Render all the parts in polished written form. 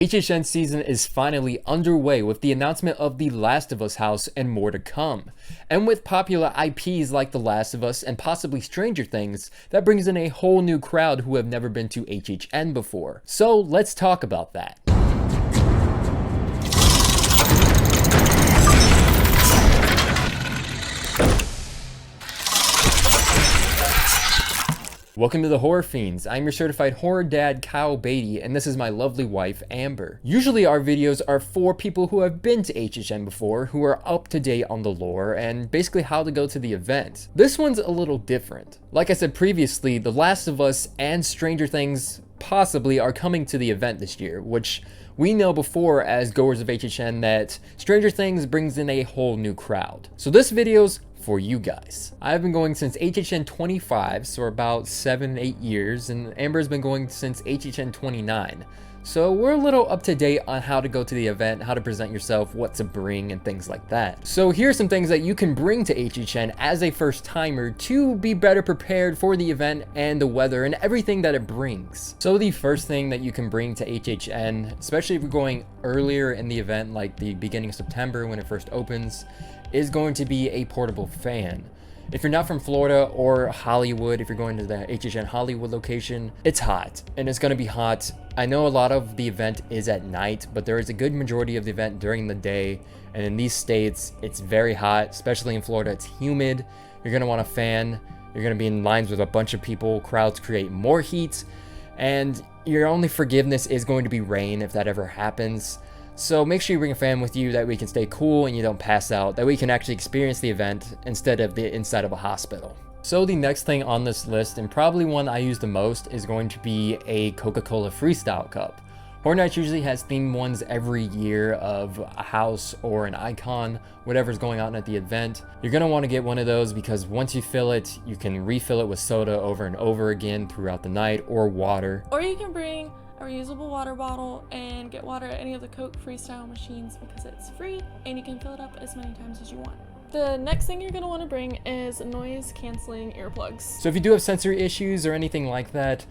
HHN season is finally underway with the announcement of The Last of Us house and more to come. And with popular IPs like The Last of Us and possibly Stranger Things, that brings in a whole new crowd who have never been to HHN before. So let's talk about that. Welcome to the Horror Fiends. I'm your certified horror dad, Kyle Beatty, and this is my lovely wife, Amber. Usually our videos are for people who have been to HHN before, who are up to date on the lore, and basically how to go to the event. This one's a little different. Like I said previously, The Last of Us and Stranger Things possibly are coming to the event this year, which we know before as goers of HHN that Stranger Things brings in a whole new crowd. So this video's for you guys. I've been going since HHN 25, so about 7-8 years, and Amber's been going since HHN 29. So we're a little up to date on how to go to the event, how to present yourself, what to bring, and things like that. So here's some things that you can bring to HHN as a first timer to be better prepared for the event and the weather and everything that it brings. So the first thing that you can bring to HHN, especially if you're going earlier in the event, like the beginning of September when it first opens, is going to be a portable fan. If you're not from Florida or Hollywood, if you're going to the HHN Hollywood location, it's hot and it's going to be hot. I know a lot of the event is at night, but there is a good majority of the event during the day. And in these states, it's very hot, especially in Florida. It's humid. You're going to want a fan. You're going to be in lines with a bunch of people. Crowds create more heat. And your only forgiveness is going to be rain if that ever happens. So make sure you bring a fan with you that we can stay cool and you don't pass out, that we can actually experience the event instead of the inside of a hospital. So the next thing on this list, and probably one I use the most, is going to be a Coca-Cola Freestyle Cup. Horror Nights usually has themed ones every year of a house or an icon, whatever's going on at the event. You're going to want to get one of those because once you fill it, you can refill it with soda over and over again throughout the night, or water. Or you can bring a reusable water bottle and get water at any of the Coke Freestyle machines because it's free and you can fill it up as many times as you want. The next thing you're going to want to bring is noise canceling earplugs. So if you do have sensory issues or anything like that,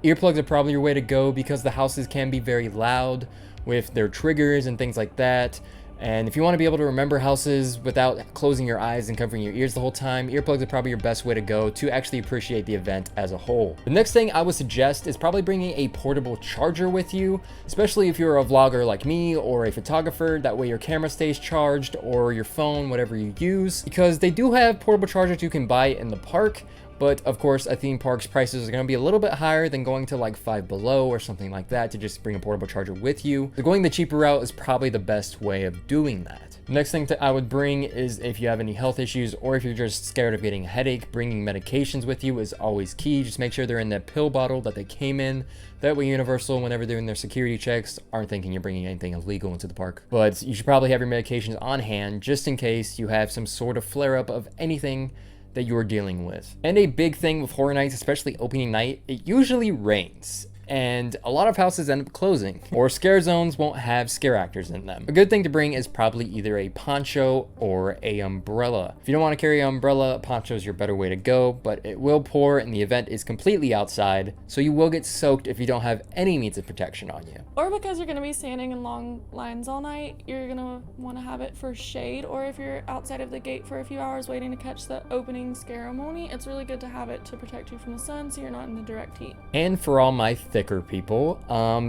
earplugs are probably your way to go because the houses can be very loud with their triggers and things like that. And if you want to be able to remember houses without closing your eyes and covering your ears the whole time, earplugs are probably your best way to go to actually appreciate the event as a whole. The next thing I would suggest is probably bringing a portable charger with you, especially if you're a vlogger like me or a photographer. That way your camera stays charged, or your phone, whatever you use, because they do have portable chargers you can buy in the park. But of course, at theme parks, prices are going to be a little bit higher than going to like Five Below or something like that to just bring a portable charger with you. So going the cheaper route is probably the best way of doing that. The next thing that I would bring is if you have any health issues or if you're just scared of getting a headache, bringing medications with you is always key. Just make sure they're in that pill bottle that they came in. That way Universal, whenever they're in their security checks, aren't thinking you're bringing anything illegal into the park. But you should probably have your medications on hand just in case you have some sort of flare-up of anything that you're dealing with. And a big thing with Horror Nights, especially opening night, it usually rains. And a lot of houses end up closing, or scare zones won't have scare actors in them. A good thing to bring is probably either a poncho or a umbrella. If you don't want to carry an umbrella, a poncho is your better way to go, but it will pour and the event is completely outside, so you will get soaked if you don't have any means of protection on you. Or because you're going to be standing in long lines all night, you're going to want to have it for shade, or if you're outside of the gate for a few hours waiting to catch the opening ceremony, it's really good to have it to protect you from the sun so you're not in the direct heat. And for all my thicker people,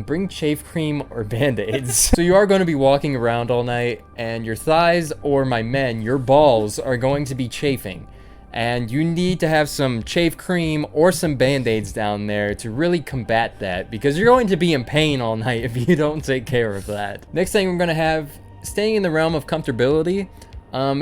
bring chafe cream or band-aids. So you are going to be walking around all night and your thighs, or my men, your balls are going to be chafing. And you need to have some chafe cream or some band-aids down there to really combat that, because you're going to be in pain all night if you don't take care of that. Next thing we're going to have, staying in the realm of comfortability,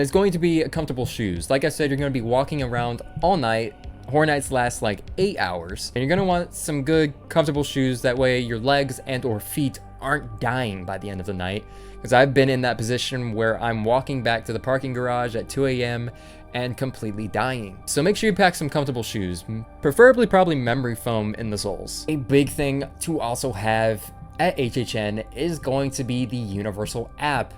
is going to be comfortable shoes. Like I said, you're going to be walking around all night. Horror Nights last like 8 hours, and you're gonna want some good comfortable shoes. That way your legs and or feet aren't dying by the end of the night, because I've been in that position where I'm walking back to the parking garage at 2 a.m. and completely dying. So make sure you pack some comfortable shoes, preferably probably memory foam in the soles. A big thing to also have at HHN is going to be the Universal app.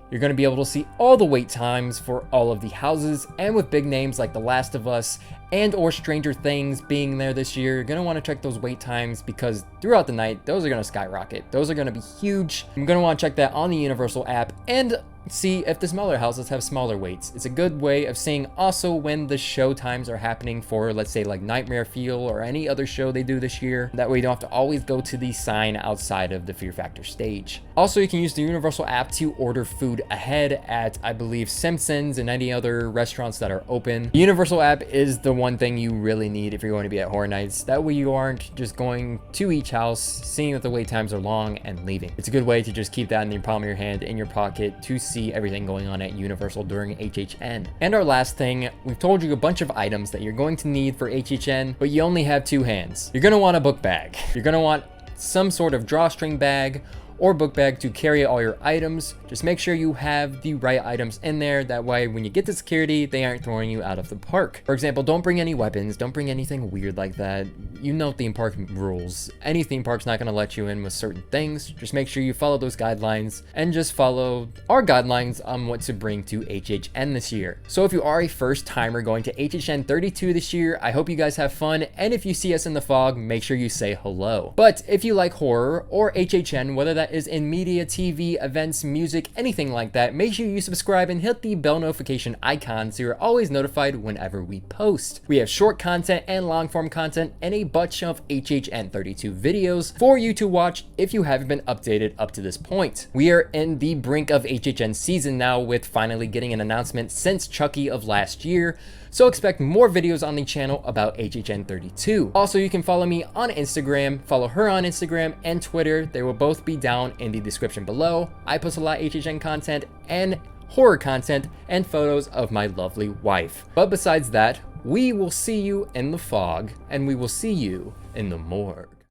You're going to be able to see all the wait times for all of the houses, and with big names like The Last of Us and or Stranger Things being there this year, you're going to want to check those wait times because throughout the night, those are going to skyrocket. Those are going to be huge. I'm going to want to check that on the Universal app and see if the smaller houses have smaller waits. It's a good way of seeing also when the show times are happening for, let's say, like Nightmare Fuel or any other show they do this year. That way you don't have to always go to the sign outside of the Fear Factor stage. Also, you can use the Universal app to order food ahead at, I believe, Simpsons and any other restaurants that are open. The Universal app is the one thing you really need if you're going to be at Horror Nights. That way you aren't just going to each house, seeing that the wait times are long and leaving. It's a good way to just keep that in the palm of your hand, in your pocket, to see everything going on at Universal during HHN. And our last thing, we've told you a bunch of items that you're going to need for HHN, but you only have 2 hands. You're going to want a book bag. You're going to want some sort of drawstring bag or book bag to carry all your items. Just make sure you have the right items in there. That way, when you get to security, they aren't throwing you out of the park. For example, don't bring any weapons. Don't bring anything weird like that. You know theme park rules. Any theme park's not gonna let you in with certain things. Just make sure you follow those guidelines and just follow our guidelines on what to bring to HHN this year. So if you are a first timer going to HHN 32 this year, I hope you guys have fun. And if you see us in the fog, make sure you say hello. But if you like horror or HHN, whether that is in media, TV, events, music, anything like that, make sure you subscribe and hit the bell notification icon so you're always notified whenever we post. We have short content and long form content and a bunch of HHN 32 videos for you to watch if you haven't been updated up to this point. We are in the brink of HHN season now, with finally getting an announcement since Chucky of last year. So expect more videos on the channel about HHN 32. Also, you can follow me on Instagram, follow her on Instagram and Twitter. They will both be down in the description below. I post a lot of HHN content and horror content and photos of my lovely wife. But besides that, we will see you in the fog and we will see you in the morgue.